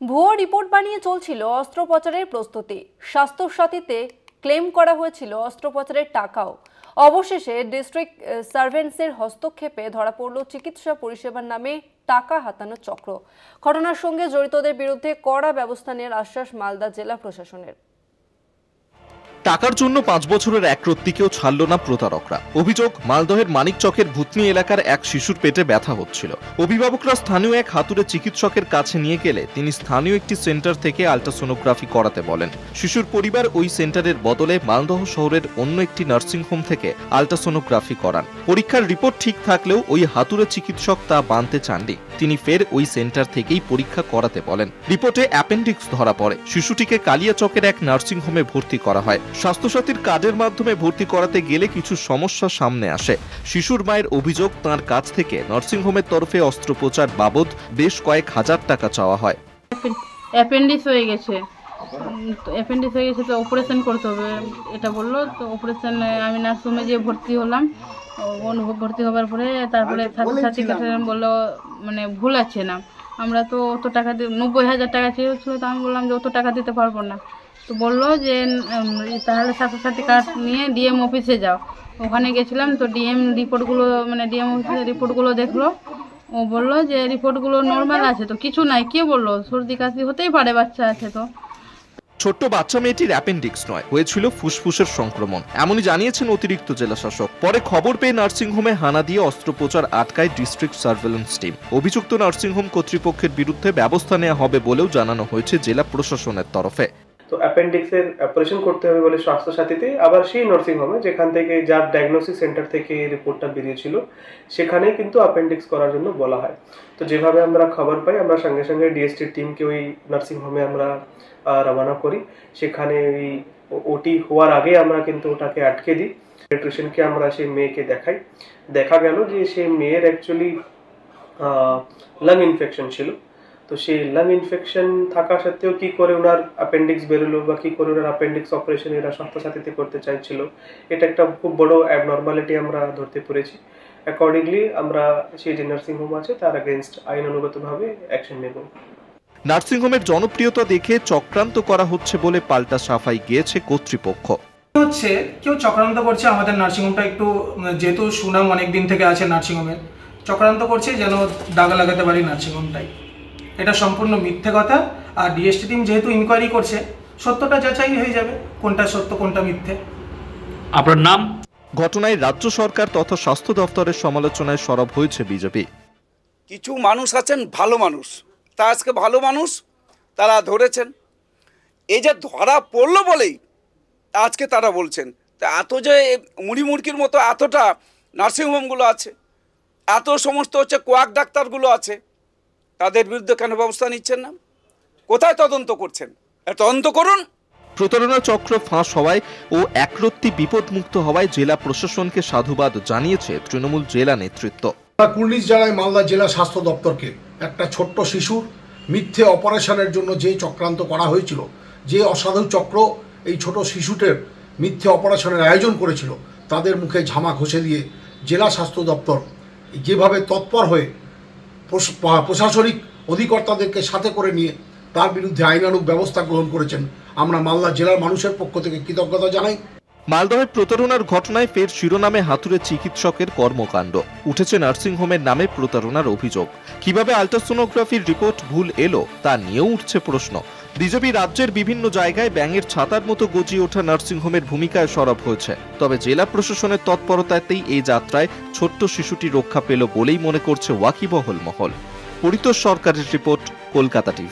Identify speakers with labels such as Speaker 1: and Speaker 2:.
Speaker 1: ভুয়ো রিপোর্ট বানিয়ে চলছিল অস্ত্রোপচারের প্রস্তুতি। স্বাস্থ্যসাথীতে ক্লেম করা হয়েছিল অস্ত্রোপচারের টাকাও। অবশেষে ডিস্ট্রিক্ট সার্ভেন্টসের হস্তক্ষেপে ধরা পড়ল চিকিৎসা পরিষেবার নামে টাকা হাতানোর চক্র। ঘটনার সঙ্গে জড়িতদের বিরুদ্ধে কড়া ব্যবস্থা নেওয়ার আশ্বাস মালদা জেলা প্রশাসনের।
Speaker 2: টাকার জন্য 5 বছরের এক রত্তিকেও ছাড়ল না প্রতারকরা। অভিযোগ, মালদহের মানিকচকের ভুতনি এলাকার এক শিশুর পেটে ব্যথা হচ্ছিল। অভিভাবকরা স্থানীয় এক হাতুড়ে চিকিৎসকের কাছে নিয়ে গেলে তিনি স্থানীয় একটি সেন্টার থেকে আল্ট্রাসোনোগ্রাফি করাতে বলেন। শিশুর পরিবার ওই সেন্টারের বদলে মালদহ শহরের অন্য একটি নার্সিংহোম থেকে আল্ট্রাসোনোগ্রাফি করান। পরীক্ষার রিপোর্ট ঠিক থাকলেও ওই হাতুড়ে চিকিৎসক তা মানতে চাননি। তিনি ফের ওই সেন্টার থেকেই পরীক্ষা করাতে বলেন। রিপোর্টে অ্যাপেন্ডিক্স ধরা পড়ে। শিশুটিকে কালিয়াচকের এক নার্সিংহোমে ভর্তি করা হয়। স্বাস্থ্যসাথীর কার্ডের মাধ্যমে ভর্তি করাতে গেলে কিছু সমস্যা সামনে আসে। শিশুর মায়ের অভিযোগ, তার কাছ থেকে নার্সিংহোমের তরফে অস্ত্রোপচার বাবদ বেশ কয়েক হাজার টাকা চাওয়া হয়।
Speaker 3: অ্যাপেন্ডিক্স হয়ে গেছে তো অপারেশন করতে হবে এটা বললো। তো অপারেশন আমি নার্সিংহোমে যেয়ে ভর্তি হলাম। ভর্তি হওয়ার পরে তারপরে সাথী কাছে বললো মানে ভুল আছে না, আমরা তো অত টাকা 90,000 টাকা চেয়েছিল। তো আমি বললাম যে অত টাকা দিতে পারবো না। তো বললো যে তাহলে স্বাস্থ্যসাথী কার্ড নিয়ে ডিএম অফিসে যাও। ওখানে গেছিলাম, তো ডিএম অফিসের রিপোর্টগুলো দেখলো। ও বললো যে রিপোর্টগুলো নর্মাল আছে, তো কিছু নাই। কে বললো? সর্দি কাশি হতেই পারে, বাচ্চা আছে। তো
Speaker 2: ছোট্ট বাচ্চা মেয়েটির অ্যাপেন্ডিক্স নয়, হয়েছিল ফুসফুসের সংক্রমণ, এমনই জানিয়েছেন অতিরিক্ত জেলা শাসক। পরে খবর পেয়ে নার্সিংহোমে হানা দিয়ে অস্ত্রোপচার আটকায় ডিস্ট্রিক্ট সার্ভেলেন্স টিম। অভিযুক্ত নার্সিংহোম কর্তৃপক্ষের বিরুদ্ধে ব্যবস্থা নেওয়া হবে বলেও জানানো হয়েছে জেলা প্রশাসনের তরফে।
Speaker 4: তো অ্যাপেন্ডিক্সের অপারেশন করতে হবে বলে স্বাস্থ্যসাথীতে, আবার সেই নার্সিংহোমে যেখান থেকে যার ডায়াগনোসিস সেন্টার থেকে রিপোর্টটা বেরিয়েছিল সেখানেই কিন্তু অ্যাপেন্ডিক্স করার জন্য বলা হয়। তো যেভাবে আমরা খবর পাই, আমরা সঙ্গে সঙ্গে ডিএসটির টিমকে ওই নার্সিংহোমে আমরা রওনা করি। সেখানে ওই ওটি হওয়ার আগে আমরা কিন্তু ওটাকে আটকে দিই। পেডিয়াট্রিশিয়ানকে আমরা সেই মেয়েকে দেখাই। দেখা গেল যে সেই মেয়ের অ্যাকচুয়ালি লাং ইনফেকশন ছিল। তো সেই লাং ইনফেকশন থাকা সত্ত্বেও কি করে ওনার অ্যাপেন্ডিক্স বেরোলো বা কি করে ওনার অ্যাপেন্ডিক্স অপারেশন এরা স্বাস্থ্যসাথীতে করতে চাইছিল, এটা একটা খুব বড় অ্যাবনর্মালিটি আমরা ধরতে পেরেছি। অ্যাকর্ডিংলি আমরা সেই যে নার্সিংহোম আছে তার এগেনস্ট আইনানুগতভাবে অ্যাকশন নেব।
Speaker 2: নার্সিংহোমের জনপ্রিয়তা দেখে চক্রান্ত করা হচ্ছে বলে পাল্টা সাফাই গিয়েছে কর্তৃপক্ষ।
Speaker 5: হচ্ছে কেউ চক্রান্ত করছে আমাদের নার্সিংহোমটা একটু, যেহেতু সুনাম অনেক দিন থেকে আছে নার্সিংহোমের, চক্রান্ত করছে যেন দাগা লাগাতে পারি নার্সিংহোমটাই। এটা সম্পূর্ণ মিথ্যে কথা। আর ডিএসটি টিম যেহেতু ইনকোয়ারি করছে, সত্যটা যাচাই হয়ে যাবে কোনটা সত্য কোনটা মিথ্যে।
Speaker 2: আপনার নাম? ঘটনায় রাজ্য সরকার তথা স্বাস্থ্য দপ্তরের সমালোচনায় সরব হয়েছে বিজেপি।
Speaker 6: কিছু মানুষ আছেন ভালো মানুষ, তা আজকে ভালো মানুষ তারা ধরেছেন। এই যে ধরা পড়লো বলেই আজকে তারা বলছেন। তা এত যে মুড়ি মুড়কির মতো এতটা নার্সিংহোমগুলো আছে, এত সমস্ত হচ্ছে কোয়াক ডাক্তারগুলো আছে, তাদের বিরুদ্ধে কেন ব্যবস্থা নিচ্ছেন না? কোথায় তদন্ত করছেন? তদন্ত করুন।
Speaker 2: প্রতারণা চক্র ফাঁস হওয়ায় ও একরত্তি বিপদমুক্ত হওয়ায় জেলা প্রশাসনকে সাধুবাদ জানিয়েছে তৃণমূল জেলা নেতৃত্ব।
Speaker 7: কুর্নিশ জানায় মালদা জেলা স্বাস্থ্য দপ্তরকে, একটা ছোট্ট শিশুর মিথ্যে অপারেশনের জন্য যে চক্রান্ত করা হয়েছিল, যে অসাধু চক্র এই ছোট শিশুটির মিথ্যে অপারেশনের আয়োজন করেছিল, তাদের মুখে ঝামা ঘষে দিয়ে জেলা স্বাস্থ্য দপ্তর যেভাবে তৎপর হয়ে প্রশাসনিক অধিকর্তাদেরকে সাথে করে নিয়ে তার বিরুদ্ধে আইনানুগ ব্যবস্থা গ্রহণ করেছেন, আমরা মালদা জেলার মানুষের পক্ষ থেকে কৃতজ্ঞতা জানাই।
Speaker 2: মালদহের প্রতারণার ঘটনায় ফের শিরোনামে হাতুড়ে চিকিৎসকের কর্মকাণ্ড। উঠেছে নার্সিংহোমের নামে প্রতারণার অভিযোগ। কিভাবে আল্ট্রাসোনোগ্রাফির রিপোর্ট ভুল এলো তা নিয়েও উঠছে প্রশ্ন। বিজেপি রাজ্যের বিভিন্ন জায়গায় ব্যাঙের ছাতার মতো গজিয়ে ওঠা নার্সিংহোমের ভূমিকায় সরব হয়েছে। তবে জেলা প্রশাসনের তৎপরতাতেই এই যাত্রায় ছোট্ট শিশুটি রক্ষা পেল বলেই মনে করছে ওয়াকিবহল মহল। পরিতোষ সরকারের রিপোর্ট, কলকাতা টিভি।